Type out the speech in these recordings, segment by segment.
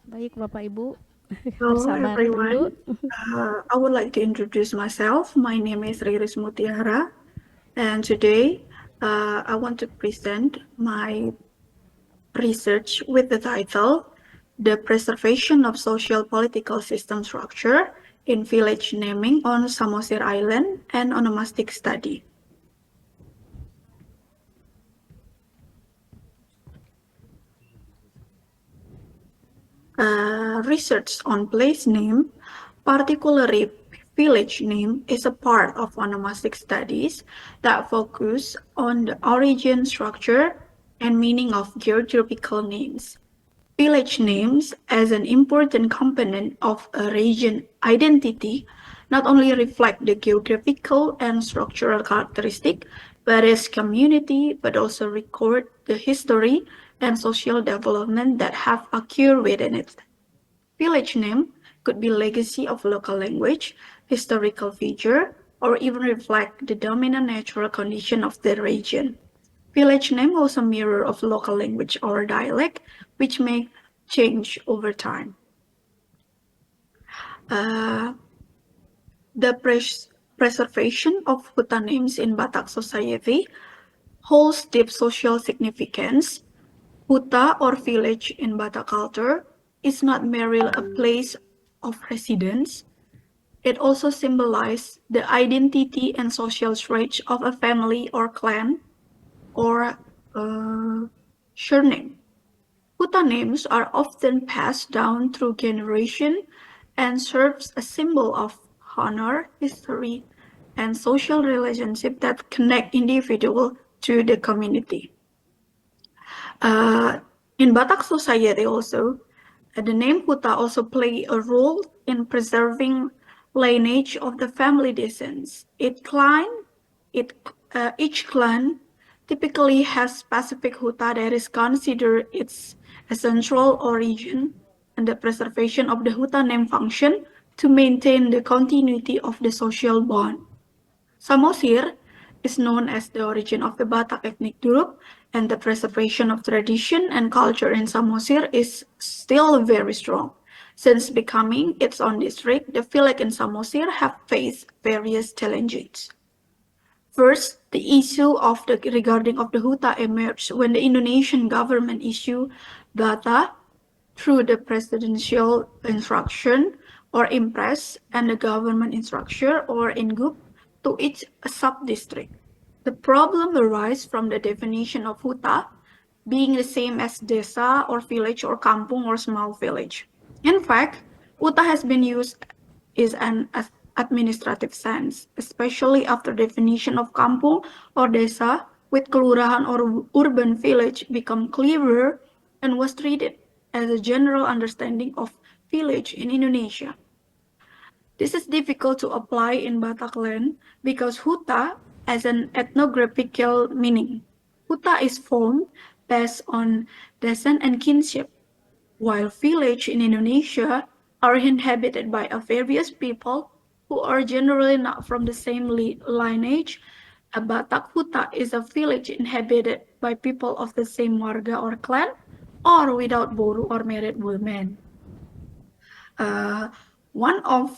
Baik Bapak Ibu, Hello bersabar dulu. everyone. I would like to introduce myself. My name is Riris Mutiara, and today I want to present my research with the title The Preservation of Social Political System Structure in Village Naming on Samosir Island and Onomastic Study. Research on place name, particularly village name, is a part of onomastic studies that focus on the origin, structure, and meaning of geographical names. Village names, as an important component of a region identity, not only reflect the geographical and structural characteristic various community, but also record the history and social development that have occurred within it. Village name could be legacy of local language, historical feature, or even reflect the dominant natural condition of the region. Village name also mirror of local language or dialect, which may change over time. Uh, the preservation of Huta names in Batak society holds deep social significance. Huta or village in Batak culture is not merely a place of residence. It also symbolizes the identity and social traits of a family or clan or surname. Huta names are often passed down through generation and serves a symbol of honor, history, and social relationship that connect individual to the community. Uh, in Batak society also, the name Huta also play a role in preserving lineage of the family descents. Each clan typically has specific Huta that is considered its essential origin, and the preservation of the Huta name function to maintain the continuity of the social bond. Samosir is known as the origin of the Batak ethnic group, and the preservation of tradition and culture in Samosir is still very strong. Since becoming its own district, the village in Samosir have faced various challenges. First, the issue of the regarding of the Huta emerged when the Indonesian government issued data through the presidential instruction or impress and the government instruction or INGUP to each sub-district. The problem arises from the definition of huta being the same as desa or village or kampung or small village. In fact, huta has been used in an administrative sense, especially after definition of kampung or desa with kelurahan or urban village become clearer and was treated as a general understanding of village in Indonesia. This is difficult to apply in Batak land because huta has an ethnographical meaning. Huta is formed based on descent and kinship, while village in Indonesia are inhabited by various people who are generally not from the same lineage. A Batak huta is a village inhabited by people of the same warga or clan, or without boru or married women. Uh, one of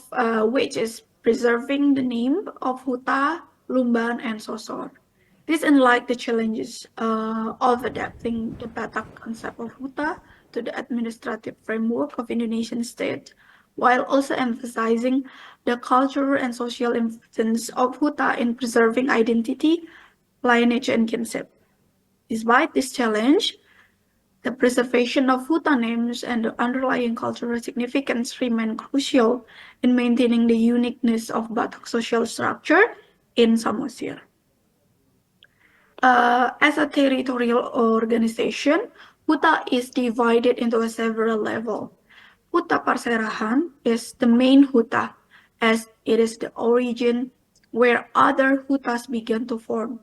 which is preserving the name of Huta, Lumban, and Sosor. This unlike the challenges of adapting the Batak concept of Huta to the administrative framework of Indonesian state, while also emphasizing the cultural and social importance of Huta in preserving identity, lineage, and kinship. Despite this challenge, the preservation of Huta names and the underlying cultural significance remain crucial in maintaining the uniqueness of Batak social structure in Samosir. As a territorial organization, Huta is divided into several levels. Huta Parserahan is the main Huta, as it is the origin where other Hutas began to form.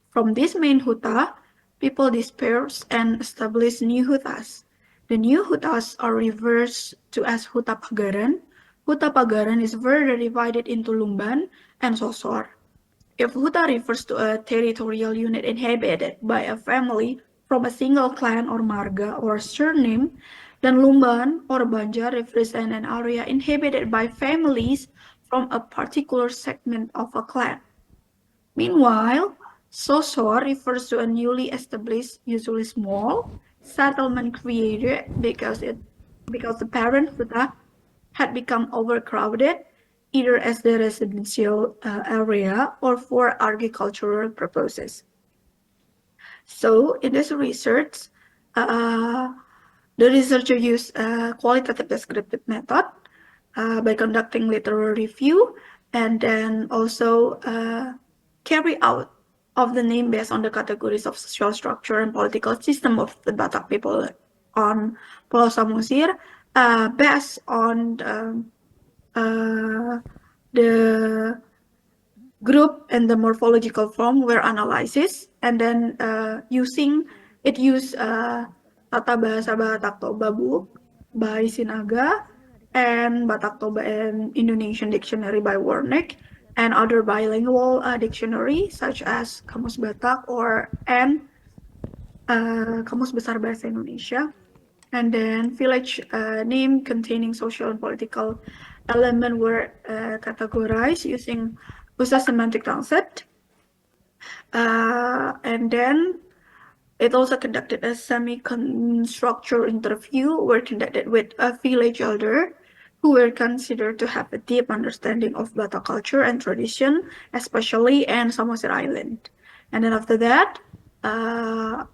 From this main Huta, people disperse and establish new Hutas. The new Hutas are reversed to as Huta Pagaran. Huta Pagaran is further divided into Lumban and Sosor. If Huta refers to a territorial unit inhabited by a family from a single clan or marga or surname, then Lumban or Banjar represent an area inhabited by families from a particular segment of a clan. Meanwhile, Sosor refers to a newly established, usually small, settlement created because the parent huta had become overcrowded, either as the residential area or for agricultural purposes. So in this research, uh, the researcher used a qualitative descriptive method by conducting literal review and then also carry out of the name based on the categories of social structure and political system of the Batak people on Pulau Samosir, based on the group and the morphological form were analysis, and then using it used Tata Bahasa Batak Toba book by Sinaga and Batak Toba and Indonesian Dictionary by Warnick and other bilingual dictionary such as Kamus Batak or Kamus Besar Bahasa Indonesia. And then village name containing social and political element were categorized using user semantic concept. And then it also conducted a semi-structured interview were conducted with a village elder who were considered to have a deep understanding of Batak culture and tradition, especially in Samosir Island. And then after that, the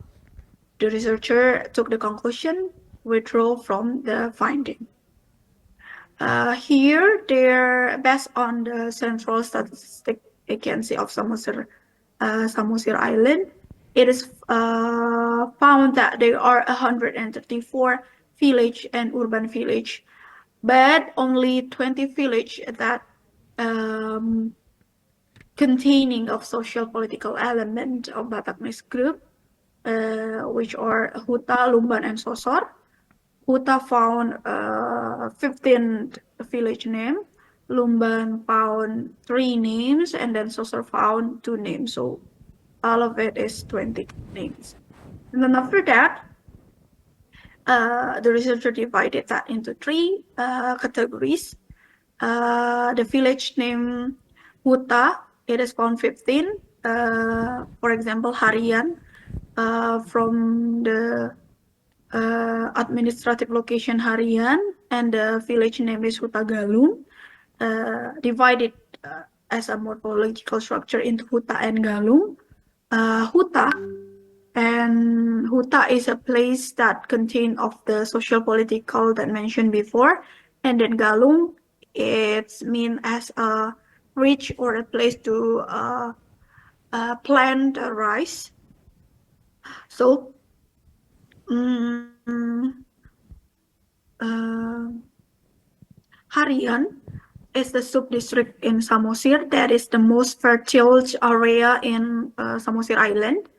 researcher took the conclusion, withdraw from the finding. Here, they're based on the Central Statistic Agency of Samosir Island. It is found that there are 134 village and urban village, but only 20 village that containing of social political element of Batak mixed group, which are Huta, Lumban, and Sosor. Huta found 15 village name, Lumban found 3 names, and then Sosor found 2 names. So all of it is 20 names. And then after that, the researcher divided that into 3 categories. The village name Huta, it is found 15. For example, Harian from the administrative location Harian, and the village name is Hutagalung, divided as a morphological structure into Huta and Galung. Huta is a place that contain of the social political that mentioned before, and then Galung it's mean as a ridge or a place to plant rice. So Harian is the sub-district in Samosir that is the most fertile area in Samosir Island,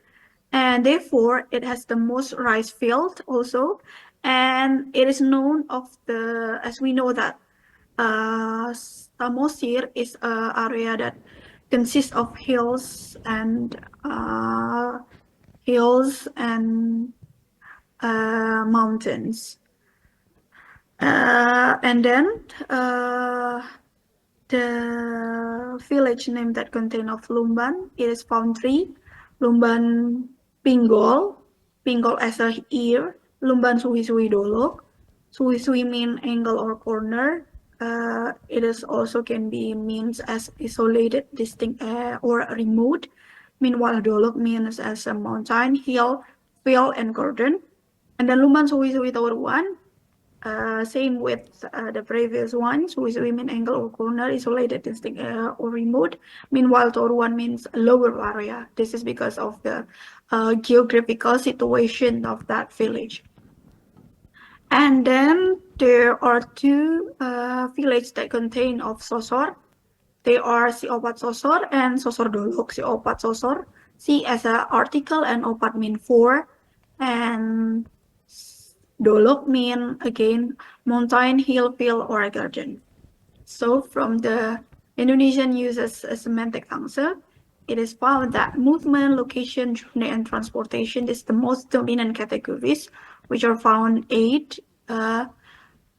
and therefore it has the most rice field also, and it is known of the, as we know that Samosir is an area that consists of hills and mountains. And then the village name that contain of Lumban, it is found 3. Lumban Pinggol as a ear. Lumban Suwi-Suwi Dolok. Suwi-Suwi mean angle or corner. It is also can be means as isolated, distinct, or remote. Meanwhile, Dolok means as a mountain, hill, field, and garden. And then Lumban Suwi-Suwi Tower 1, same with the previous one. Suwi-Suwi mean angle or corner, isolated, distinct, or remote. Meanwhile, Tower 1 means lower area. This is because of the geographical situation of that village. And then there are 2 villages that contain of Sosor. They are Si Opat Sosor and Sosor Dolok. Si Opat Sosor, Si as an article and Opat mean 4. And Dolok mean again mountain, hill, field, or garden. So from the Indonesian uses a semantic answer, it is found that movement, location, journey, and transportation is the most dominant categories, which are found 8,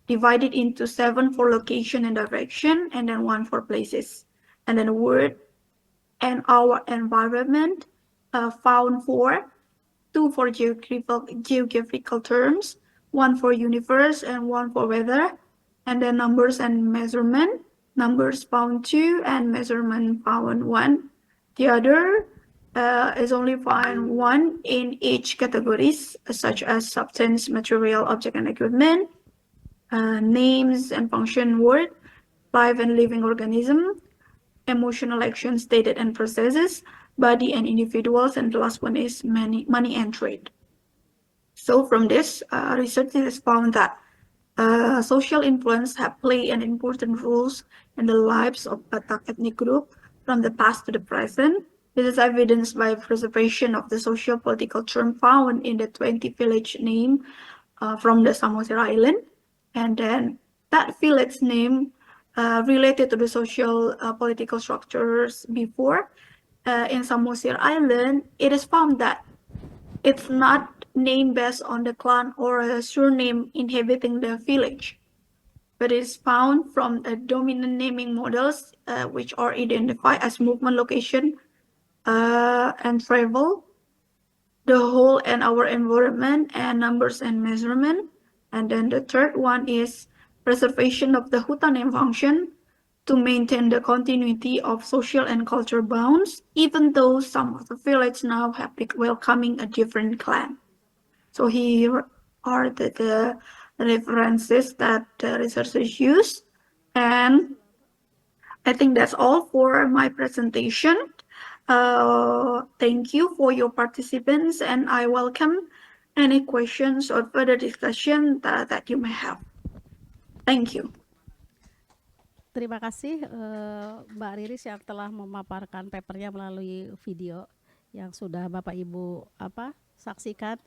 divided into 7 for location and direction, and then 1 for places. And then word and our environment, found 4, 2 for geographical terms, 1 for universe, and 1 for weather. And then numbers and measurement, numbers found 2 and measurement found 1. The other is only found 1 in each categories, such as substance, material, object, and equipment, names and function word, live and living organism, emotional action stated and processes, body and individuals, and the last one is money and trade. So from this research, it is found that social influence have played an important roles in the lives of Batak ethnic group from the past to the present. This is evidenced by preservation of the social political term found in the 20 village name from the Samosir Island. And then that village name related to the social political structures before in Samosir Island, it is found that it's not named based on the clan or a surname inhabiting the village, but is found from the dominant naming models, which are identified as movement, location, and travel, the whole and our environment, and numbers and measurement. And then the third one is preservation of the hutan name function to maintain the continuity of social and cultural bounds, even though some of the village now have been welcoming a different clan. So here are the references that the researchers use. And I think that's all for my presentation. Thank you for your participants, and I welcome any questions or further discussion that you may have. Thank you. Terima kasih Mbak Riris yang telah memaparkan papernya melalui video yang sudah Bapak Ibu saksikan.